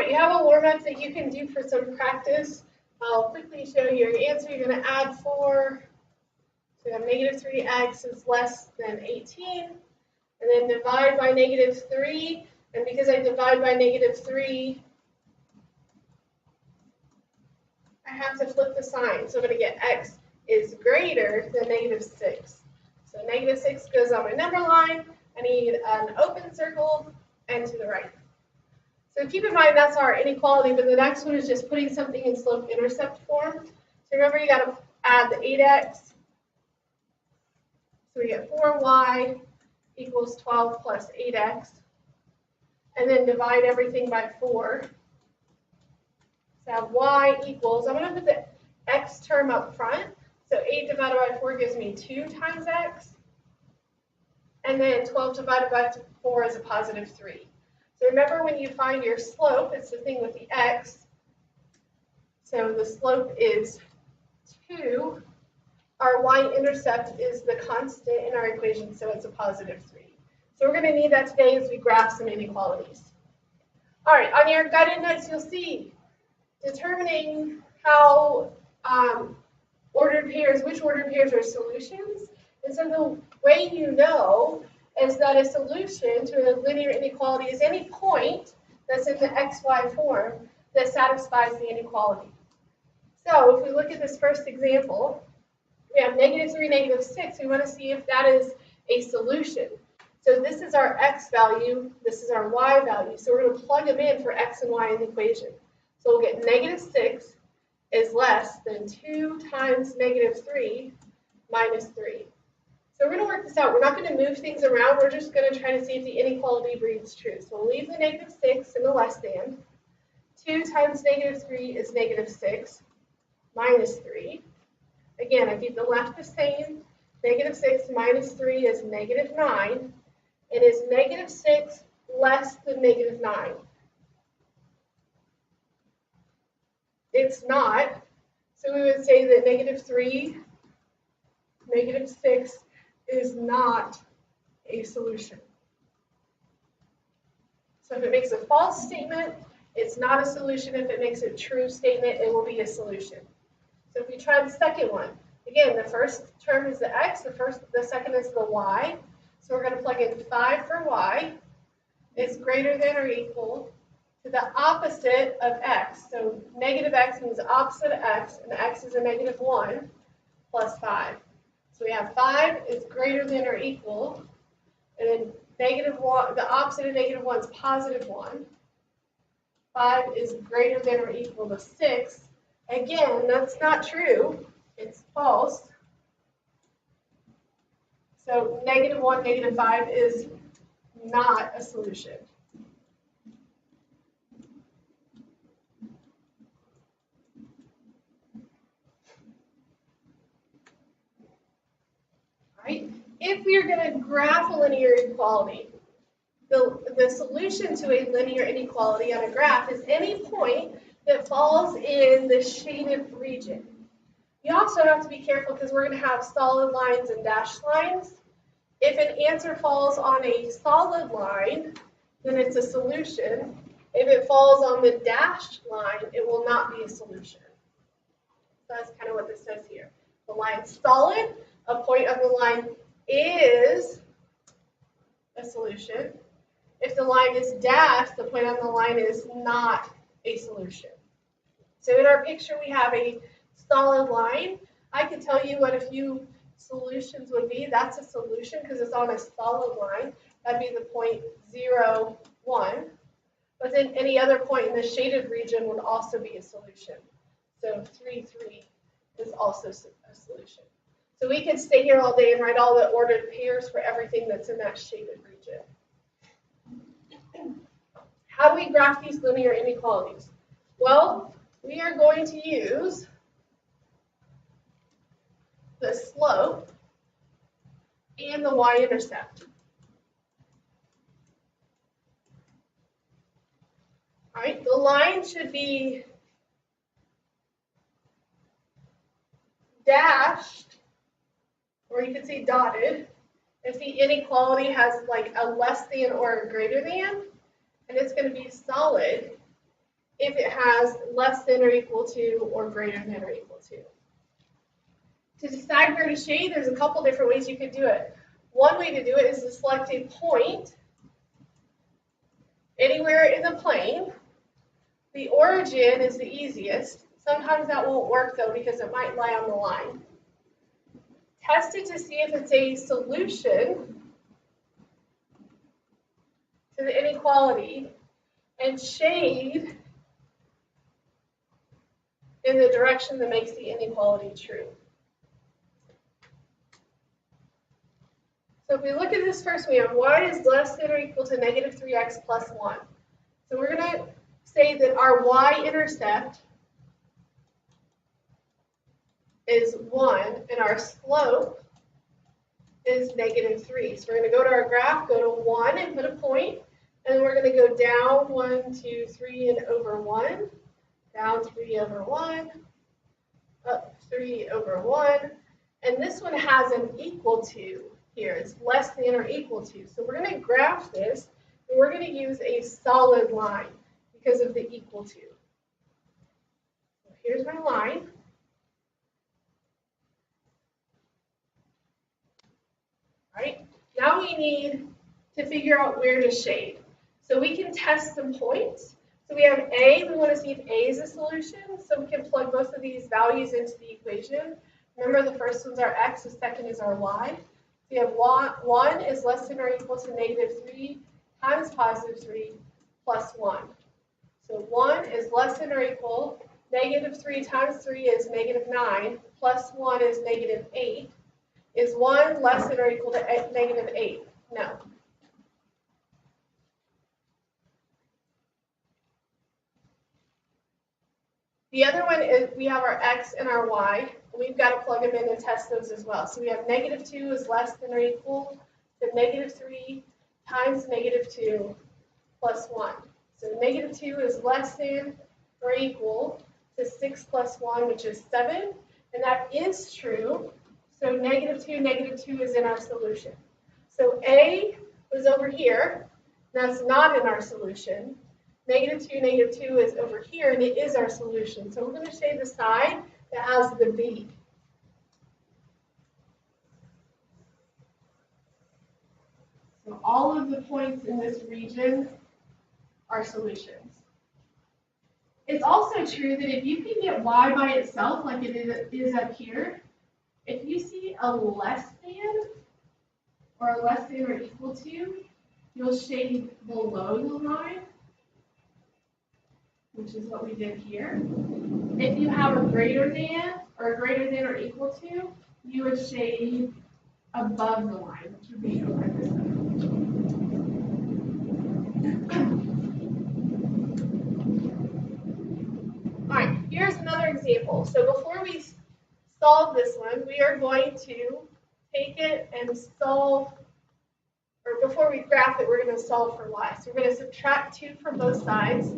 right, you have a warm-up that you can do for some practice. I'll quickly show you your answer. You're going to add 4. So we have negative 3x is less than 18. And then divide by negative 3. And because I divide by negative 3, I have to flip the sign. So I'm going to get x is greater than negative 6. So negative 6 goes on my number line. I need an open circle and to the right. So keep in mind that's our inequality, but the next one is just putting something in slope-intercept form. So remember you got to add the 8x. So we get 4y equals 12 plus 8x. And then divide everything by 4. So I have y equals, I'm going to put the x term up front. So 8 divided by 4 gives me 2 times x. And then 12 divided by 4 is a positive 3. So remember when you find your slope, it's the thing with the x. So the slope is 2. Our y-intercept is the constant in our equation, so it's a positive 3. So we're going to need that today as we graph some inequalities. All right, on your guided notes, you'll see determining how ordered pairs, which ordered pairs are solutions. And so the way you know is that a solution to a linear inequality is any point that's in the xy form that satisfies the inequality. So if we look at this first example, we have negative 3, negative 6. We want to see if that is a solution. So this is our x value, this is our y value. So we're going to plug them in for x and y in the equation. So we'll get negative 6 is less than 2 times negative 3 minus 3. So we're going to work this out. We're not going to move things around. We're just going to try to see if the inequality breeds true. So we'll leave the negative 6 in the less than. 2 times negative 3 is negative 6 minus 3. Again, I keep the left the same. Negative 6 minus 3 is negative 9. And is negative 6 less than negative 9? It's not. So we would say that negative 3, negative 6 is not a solution. So if it makes a false statement, it's not a solution. If it makes a true statement, it will be a solution. So if we try the second one, again, the first term is the x, the second is the y. So we're going to plug in 5 for y is greater than or equal to the opposite of x. So negative x means opposite of x, and x is a negative 1 plus 5. So we have 5 is greater than or equal, and then negative 1, the opposite of negative 1 is positive 1. 5 is greater than or equal to 6. Again, that's not true. It's false. So negative 1, negative 5 is not a solution. Right? If we are going to graph a linear inequality, the solution to a linear inequality on a graph is any point that falls in the shaded region. You also have to be careful because we're going to have solid lines and dashed lines. If an answer falls on a solid line, then it's a solution. If it falls on the dashed line, it will not be a solution. So that's kind of what this says here. The line's solid, a point on the line is a solution. If the line is dashed, the point on the line is not a solution. So in our picture, we have a solid line. I could tell you what a few solutions would be. That's a solution because it's on a solid line. That'd be the point 0, 1. But then any other point in the shaded region would also be a solution. So 3, 3 is also a solution. So we could stay here all day and write all the ordered pairs for everything that's in that shaded region. How do we graph these linear inequalities? Well, we are going to use the slope and the y-intercept. All right, the line should be dashed, or you could say dotted, if the inequality has like a less than or a greater than, and it's going to be solid if it has less than or equal to or greater than or equal to. To decide where to shade, there's a couple different ways you could do it. One way to do it is to select a point anywhere in the plane. The origin is the easiest. Sometimes that won't work though because it might lie on the line. Test it to see if it's a solution to the inequality and shade in the direction that makes the inequality true. So if we look at this first, we have y is less than or equal to negative 3x plus 1. So we're going to say that our y-intercept is 1 and our slope is negative 3. So we're going to go to our graph, go to 1 and put a point, and then we're going to go down 1, 2, 3 and over 1, down 3 over 1, up 3 over 1, and this one has an equal to here. It's less than or equal to. So we're going to graph this, and we're going to use a solid line because of the equal to. So here's my line. All right, now we need to figure out where to shade. So we can test some points. So we have A, we want to see if A is a solution, so we can plug both of these values into the equation. Remember, the first one's our x, the second is our y. So we have 1 is less than or equal to negative 3 times positive 3 plus 1. So 1 is less than or equal, negative 3 times 3 is negative 9, plus 1 is negative 8. Is 1 less than or equal to negative 8? No. The other one is we have our x and our y. We've got to plug them in and test those as well. So we have negative 2 is less than or equal to negative 3 times negative 2 plus 1. So negative 2 is less than or equal to 6 plus 1, which is 7. And that is true. So negative 2 is in our solution. So A was over here. That's not in our solution. Negative 2 is over here, and it is our solution. So we're going to shade the side that has the B. So all of the points in this region are solutions. It's also true that if you can get y by itself, like it is up here, if you see a less than or less than or equal to, you'll shade below the line, which is what we did here. If you have a greater than or equal to, you would shade above the line, which would be over this side. All right, here's another example. So before we solve this one, we are going to take it and solve, or before we graph it, we're going to solve for y. So we're going to subtract 2 from both sides.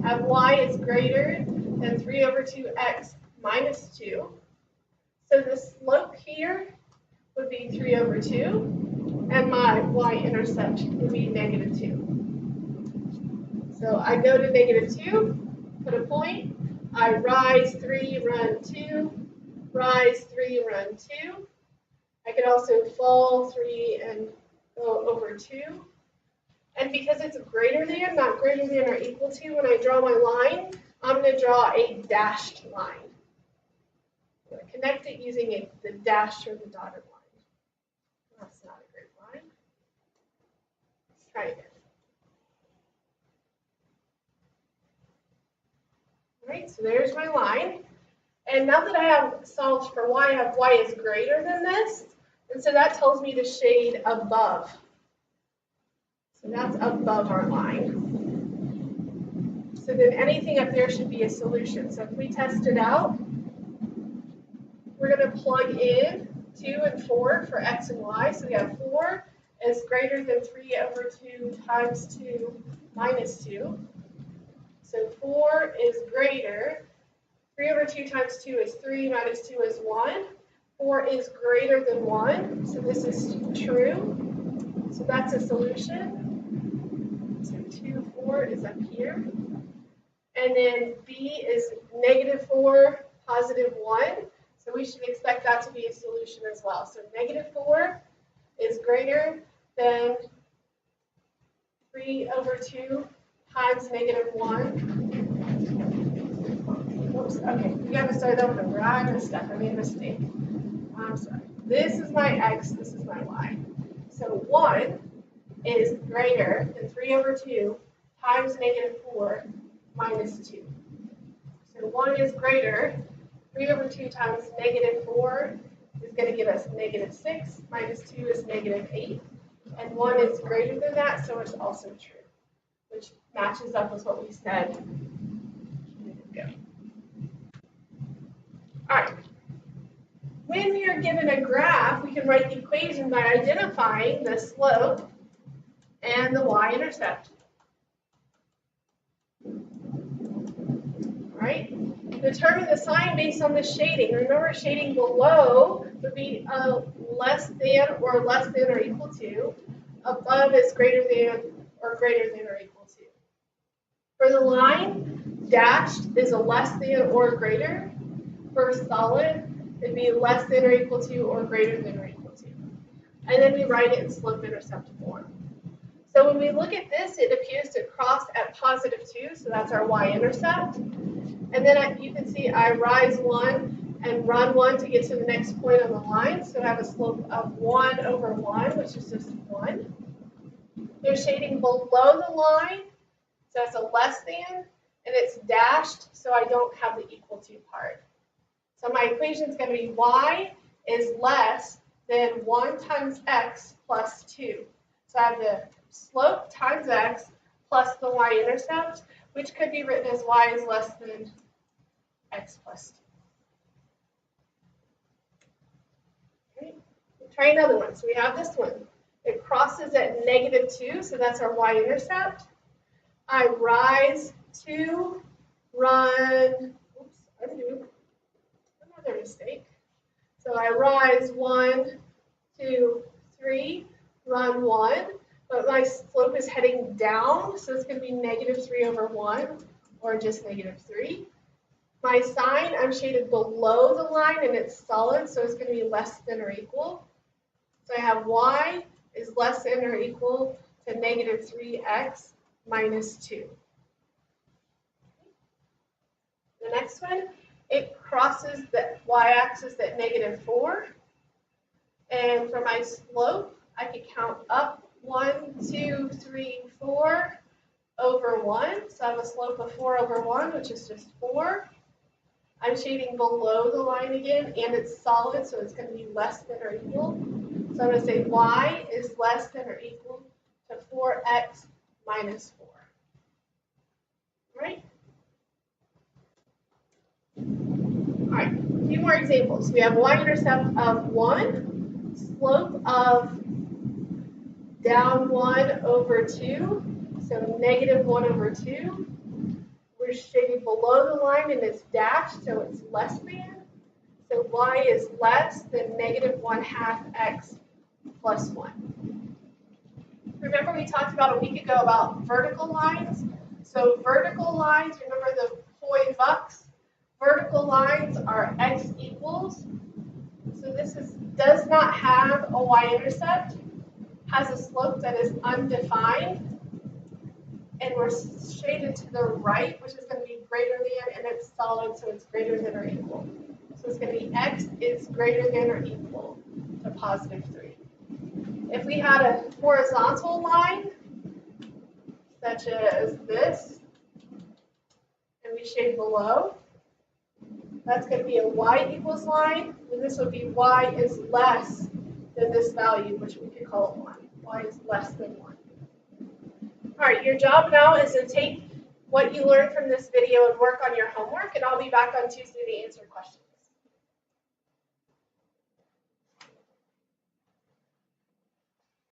Have y is greater than 3 over 2x minus 2. So the slope here would be 3 over 2, and my y-intercept would be negative 2. So I go to negative 2, put a point, I rise 3, run 2, rise 3, run 2. I could also fall 3 and go over 2. And because it's greater than, not greater than or equal to, when I draw my line, I'm going to draw a dashed line. I'm going to connect it using the dashed or the dotted line. That's not a great line. Let's try again. All right, so there's my line. And now that I have solved for y, I have y is greater than this. And so that tells me to shade above. So that's above our line. So then anything up there should be a solution. So if we test it out, we're going to plug in 2 and 4 for x and y. So we have 4 is greater than 3 over 2 times 2 minus 2. So 4 is greater. 3 over 2 times 2 is 3, minus 2 is 1. 4 is greater than 1, so this is true. So that's a solution. So 2, 4 is up here. And then B is -4, +1. So we should expect that to be a solution as well. So -4 is greater than 3/2 times -1. Oops, okay, we got to start over. I messed up. I made a mistake. I'm sorry. This is my x, this is my y. So 1 is greater than 3/2 times -4 minus 2. So 1 is greater. 3/2 times -4 is going to give us -6, minus 2 is -8. And 1 is greater than that, so it's also true, which matches up with what we said. All right. When we are given a graph, we can write the equation by identifying the slope and the y-intercept. All right. Determine the sign based on the shading. Remember, shading below would be less than or equal to. Above is greater than or equal to. For the line, dashed is a less than or greater. For solid, it'd be less than or equal to or greater than or equal to. And then we write it in slope-intercept form. So when we look at this, it appears to cross at +2, so that's our y-intercept. And then you can see I rise 1 and run 1 to get to the next point on the line. So I have a slope of 1/1, which is just 1. There's shading below the line, so it's a less than, and it's dashed, so I don't have the equal to part. So my equation is going to be y is less than 1 times x plus 2. So I have the slope times x plus the y-intercept, which could be written as y is less than x plus 2. Okay. We'll try another one. So we have this one. It crosses at -2, so that's our y-intercept. I rise 2, run, oops, undo, another mistake. So I rise 1, 2, 3, run 1, but my slope is heading down, so it's going to be -3/1, or just -3. My sign, I'm shaded below the line, and it's solid, so it's going to be less than or equal. So I have y is less than or equal to -3x minus 2. The next one, it crosses the y-axis at -4. And for my slope, I could count up 1, 2, 3, 4 over 1. So I have a slope of 4/1, which is just 4. I'm shading below the line again, and it's solid, so it's going to be less than or equal. So I'm going to say y is less than or equal to 4x minus 4. All right? All right, a few more examples. We have y-intercept of 1, slope of down 1/2, so -1/2. We're shading below the line and it's dashed, so it's less than. So y is less than -1/2 x plus 1. Remember we talked about a week ago about vertical lines? So vertical lines, remember the Hoy bucks? Vertical lines are x equals. So this does not have a y-intercept, has a slope that is undefined, and we're shaded to the right, which is going to be greater than, and it's solid, so it's greater than or equal. So it's going to be x is greater than or equal to +3. If we had a horizontal line, such as this, and we shade below, that's going to be a y equals line, and this would be y is less than this value, which we could call it 1. Y is less than 1. All right, your job now is to take what you learned from this video and work on your homework, and I'll be back on Tuesday to answer questions.